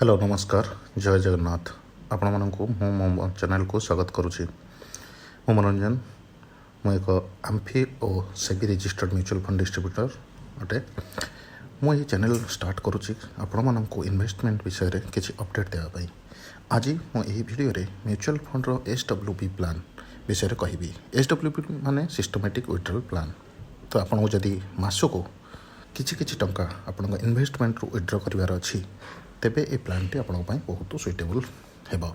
Hello नमस्कार जय जगन्नाथ आपण मानक मो चैनल को स्वागत करुच्ची मो मनोरंजन मु एक आम्फी और SEBI registered mutual fund distributor अटे मुझे चैनल स्टार्ट करुच्ची आपण मानक इन्वेस्टमेंट विषय रे किसी अपडेट देवाई आज मुझे वीडियो रे म्यूचुअल फंड रो SWP प्लान विषय कहबी। SWP माने सिस्टमैटिक विड्रॉल प्लान। तो आपको जदि मासको किछि टंका आपण इन्वेस्टमेंट रू विड्रॉ करिवार अछि तेबे ए प्लान टी आपण बहुत सुइटेबल हेबो।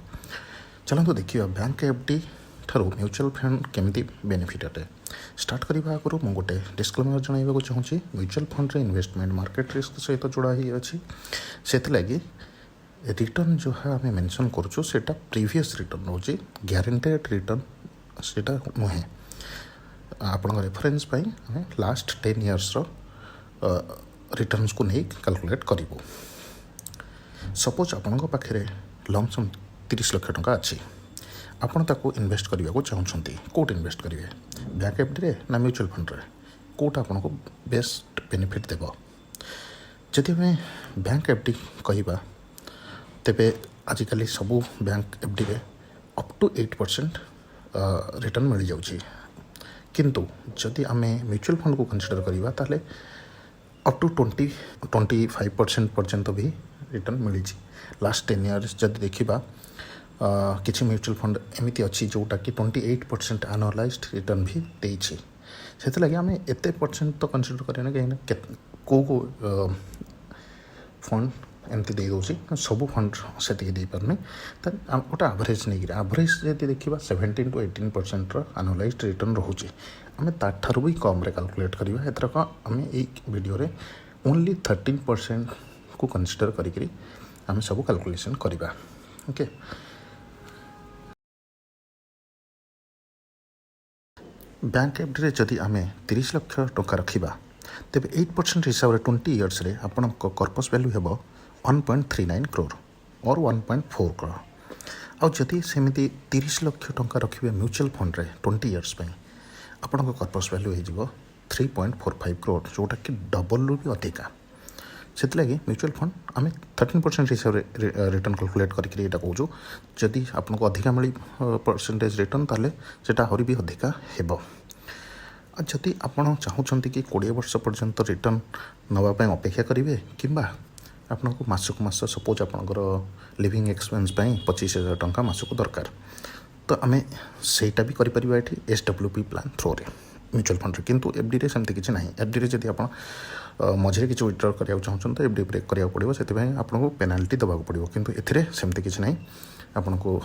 चलते देखिए बैंक एफडी ठारू म्यूचुअल फंड केमिति बेनिफिट अटे। स्टार्ट करने आगु मुझे गोटे डिस्क्लेमर जनइबा चाहूँगी म्यूचुअल फंड रे इन्वेस्टमेंट मार्केट रिस्क सहित जोड़ा ही अच्छी से लगी रिटर्न जो है आम मेंशन करुचु सेटा प्रीवियस रिटर्न रोचे ग्यारंटेड रिटर्न सेटा नुहे आपण रेफरेंस आम लास्ट 10 इयर्स रिटर्न्स को नहीं कैलकुलेट करूँ। सपोज आपण पाखे लमसम 30 लाख टंका अच्छी आपण ताको इन्वेस्ट करने को चाहते कौट इन्वेस्ट करेंगे बैंक एफडी ना म्यूचुअल फंड रे कौटा आपन को बेस्ट बेनिफिट देव। जदि आम बैंक एफडी कहवा तेबे आजिकल सबू बैंक एफडी रे अप टू 8% रिटर्न मिल जाउछि किंतु जदि आम म्यूचुअल फंड को कंसीडर करवा ताले अप टू 25% पर्यंत भी रिटर्न मिली। लास्ट 10 इयर्स जदि देखा किसी म्यूचुअल फंड एमती अच्छी जोटा कि 28% एनुअलाइज्ड रिटर्न भी देछि। से लगे आम एत परसेंट तो कंसीडर करें कहीं को फंड एमती दे दूसरी सब फंड से दे पारनी गोटे एवरेज नहीं एवरेज जब देखा 17 to 18% एनुअलाइज्ड रिटर्न रोचे आम ताठू भी कम कैलकुलेट करवा। एथरक आम वीडियो रे ओनली 13% को कंसीडर करी आम सब कैलकुलेशन करवा। ओके बैंक एफडी रे जदि आम 30 लाख टंका रखा तेरे 8% हिसाब से 20 इयर्स रे आपण कॉर्पस वैल्यू हेबो 1.39 करोड़ और 1.4 करोड़। आउ जदि सेमिति 30 लाख टंका रखिबे म्यूचुअल फंड रे 20 इयर्स पे आपण कॉर्पस वैल्यू हो 3.45 करोड़ जोटा कि डबल रू भी अधिका। से लगे म्यूचुअल फंड आम 13% हिसाब से रिटर्न कैलकुलेट करके कहूँ जदि आपको अधिका मिली परसेंटेज रिटर्न ताले सेटा आहरी भी अधिका हेबो। जदि आपण चाहूँगी कि 20 वर्ष पर्यंत रिटर्न नापी अपेक्षा करेंगे कि आपको मासक मास सपोज आपंकर लिविंग एक्सपेंस 25,000 टंका मासक दरकार तो आम सेटा भी करें ये SWP प्लान थ्रो रे म्यूचुअल फंड किंतु एफडी रे सेमती किसी ना। एफडी रे जदि आप मझे किसी विड्रॉ करने चाहूँ तो एफडी ब्रेक करा पड़ो से आपको पेनाल्टी देवाक पड़ो किंतु एथिरे सेमती किसी ना। आपको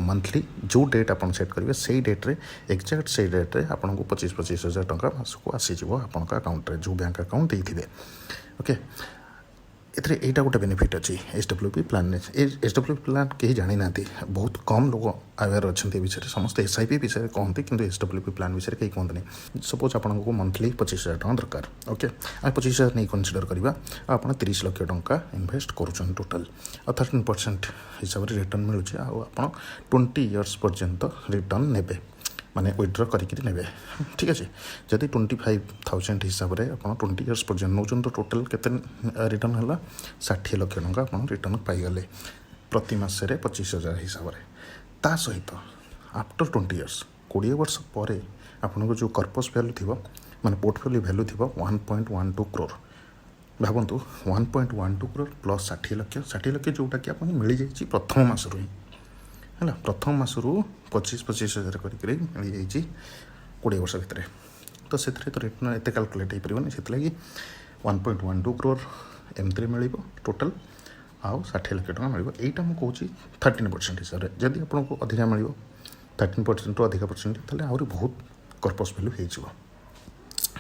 मंथली जो डेट आप सेट करेंगे से डेट रे एक्जाक्ट से डेट रे आपको 25,000 टंका मासक आसीज आप अकाउंट रे जो बैंक अकाउंट देते। ओके एथरे एटा गोटे बेनिफिट अच्छी SWP प्लान। SWP प्लान कहीं जानी ना बहुत कम लोग अवेयर अच्छा विषय समस्त SIP विषय कहते कि SWP प्लान विषय कहीं कहते नहीं। सपोज आपको मंथली 25,000 टंका दरकार ओके आ 25,000 नहीं कंसीडर करवा आप 30 लाख टंका इन्वेस्ट करुँच टोटाल 13% हिसाब से रिटर्न मिलूँ आप 20 इयर्स पर्यंत रिटर्न ने माने विड्रॉ करके नेबे। ठीक अच्छे जदि 25,000 हिसाब से आप 20 इयर्स पर्यंत नौ तो टोटाल केते रिटर्न है 60 लाख टंका आप रिटर्न पाईगले प्रति मासरे 25,000 हिसाब से। ता सहित आफ्टर 20 इयर्स 20 वर्ष पर आपन जो कॉर्पस वैल्यू थी माने पोर्टफोलियो वैल्यू थी 1.12 करोड़। भावतु 1.12 करोड़ प्लस 60 लाख जोटा कि आपको मिल जाए प्रथम मासरू ही है प्रथम मासरू 25,000 कर मिल जाए 20 वर्ष भितर तो से तो रिटर्न एत कैलकुलेट हो पारे से लगी 1.12 करोड़ एमती मिल टोटाल आउ 60 लाख टका मिल यहीटा मुझे 13% हिसाब से जदि आपको अधिका मिल 13% रू अधिका परसेंट ताले आहरी बहुत कॉर्पस वैल्यू हो।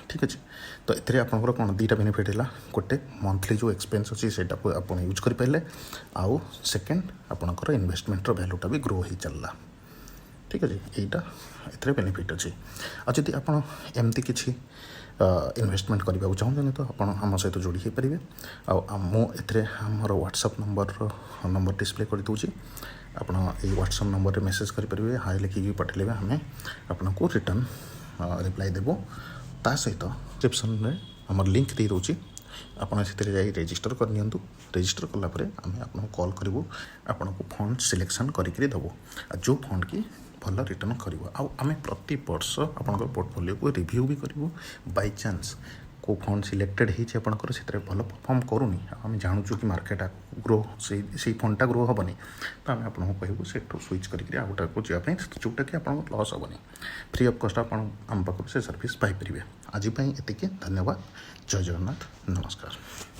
ठीक अच्छे तो ये आपंकर कौन दुटा बेनिफिट है गोटे मंथली जो एक्सपेंस अच्छी से आप यूज करें आउ सेकेंड आपंकर इन्वेस्टमेंट वैल्यूटा भी ग्रो हो चलला। ठीक अच्छे यहीटा ये बेनिफिट अच्छी। आ जदि आप एमती किसी इन्वेस्टमेंट करने को चाहते तो आप आम सहित जोड़ी हो पारे मुझे आमर व्हाट्सएप नंबर डिस्प्ले कर दूसरी आप व्हाट्सएप नंबर मेसेज करेंगे हाई लिखिकी पठेले आम आपको रिटर्न रिप्लाई देवु। ता सहित डिस्क्रिप्शन में आम लिंक दे दूँगी आप रजिस्टर कर नियंतु। रेजिस्टर कलापर आम आपको कॉल करूँ आपको फंड सिलेक्शन करी देवु जो फंड की भल रिटर्न कर आम प्रति वर्ष आपंकर पोर्टफोलियो को रिव्यू भी करूँ बाय चांस को फंड सिलेक्टेड होकर से भल परफॉर्म करूनी आम जानूँ कि मार्केट ग्रो से फंडटा ग्रो हेनी तो आम आपको कहूँ से स्विच करके आउटा को जावाई जोटा कि आप लॉस हेनी फ्री ऑफ कॉस्ट आम पाखु से सर्विस पाइपर आज एति धन्यवाद जय जगन्नाथ नमस्कार।